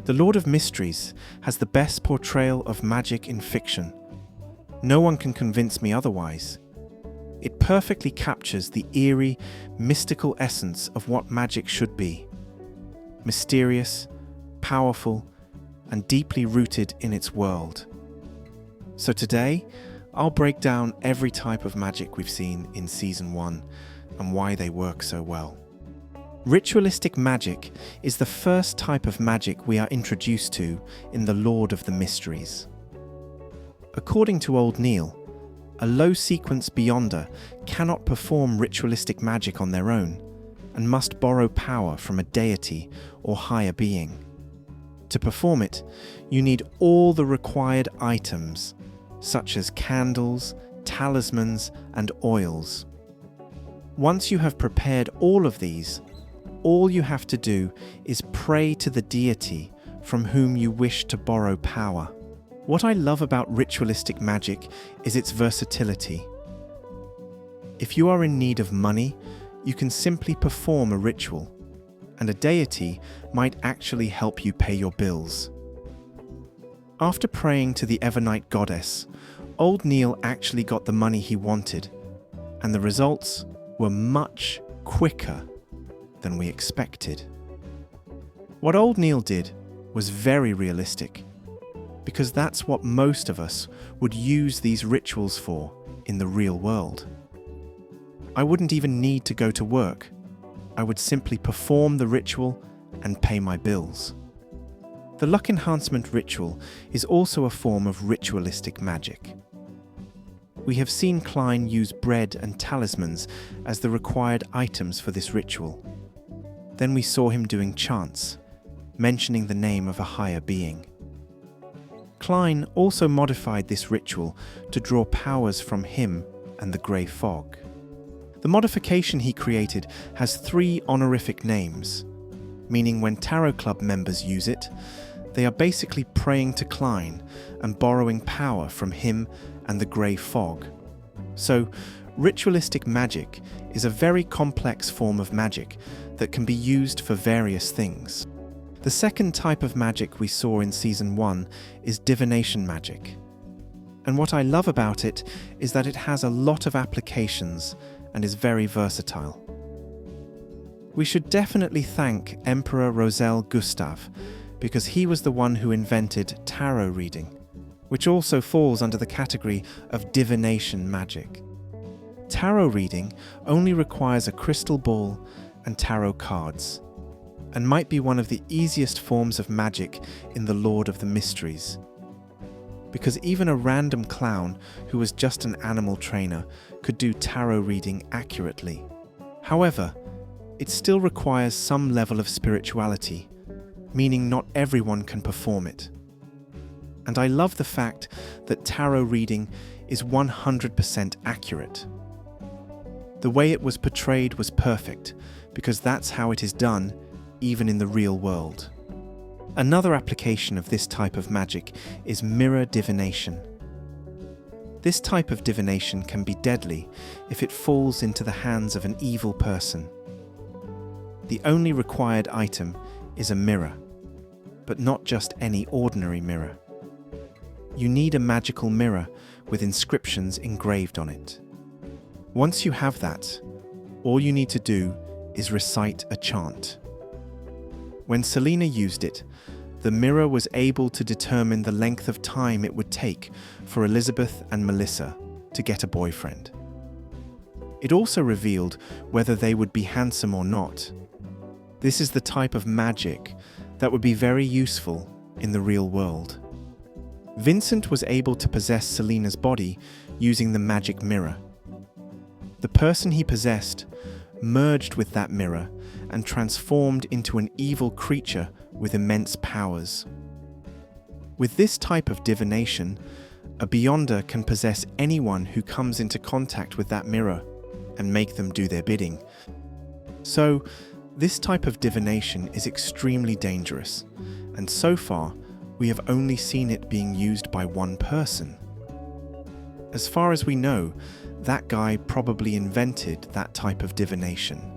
The Lord of Mysteries has the best portrayal of magic in fiction. No one can convince me otherwise. It perfectly captures the eerie, mystical essence of what magic should be. Mysterious, powerful, and deeply rooted in its world. So today, I'll break down every type of magic we've seen in Season 1 and why they work so well. Ritualistic magic is the first type of magic we are introduced to in the Lord of the Mysteries. According to Old Neil, a low-sequence Beyonder cannot perform ritualistic magic on their own and must borrow power from a deity or higher being. To perform it, you need all the required items, such as candles, talismans, and oils. Once you have prepared all of these, all you have to do is pray to the deity from whom you wish to borrow power. What I love about ritualistic magic is its versatility. If you are in need of money, you can simply perform a ritual, and a deity might actually help you pay your bills. After praying to the Evernight goddess, Old Neil actually got the money he wanted, and the results were much quicker than we expected. What Old Neil did was very realistic, because that's what most of us would use these rituals for in the real world. I wouldn't even need to go to work. I would simply perform the ritual and pay my bills. The luck enhancement ritual is also a form of ritualistic magic. We have seen Klein use bread and talismans as the required items for this ritual. Then we saw him doing chants, mentioning the name of a higher being. Klein also modified this ritual to draw powers from him and the grey fog. The modification he created has 3 honorific names, meaning when Tarot Club members use it, they are basically praying to Klein and borrowing power from him and the grey fog. So, ritualistic magic is a very complex form of magic that can be used for various things. The second type of magic we saw in Season 1 is divination magic. And what I love about it is that it has a lot of applications and is very versatile. We should definitely thank Emperor Roselle Gustav, because he was the one who invented tarot reading, which also falls under the category of divination magic. Tarot reading only requires a crystal ball and tarot cards, and might be one of the easiest forms of magic in the Lord of the Mysteries. Because even a random clown who was just an animal trainer could do tarot reading accurately. However, it still requires some level of spirituality, meaning not everyone can perform it. And I love the fact that tarot reading is 100% accurate. The way it was portrayed was perfect, because that's how it is done even in the real world. Another application of this type of magic is mirror divination. This type of divination can be deadly if it falls into the hands of an evil person. The only required item is a mirror, but not just any ordinary mirror. You need a magical mirror with inscriptions engraved on it. Once you have that, all you need to do is recite a chant. When Selena used it, the mirror was able to determine the length of time it would take for Elizabeth and Melissa to get a boyfriend. It also revealed whether they would be handsome or not. This is the type of magic that would be very useful in the real world. Vincent was able to possess Selena's body using the magic mirror. The person he possessed merged with that mirror and transformed into an evil creature with immense powers. With this type of divination, a Beyonder can possess anyone who comes into contact with that mirror and make them do their bidding. So, this type of divination is extremely dangerous, and so far, we have only seen it being used by one person. As far as we know, that guy probably invented that type of divination.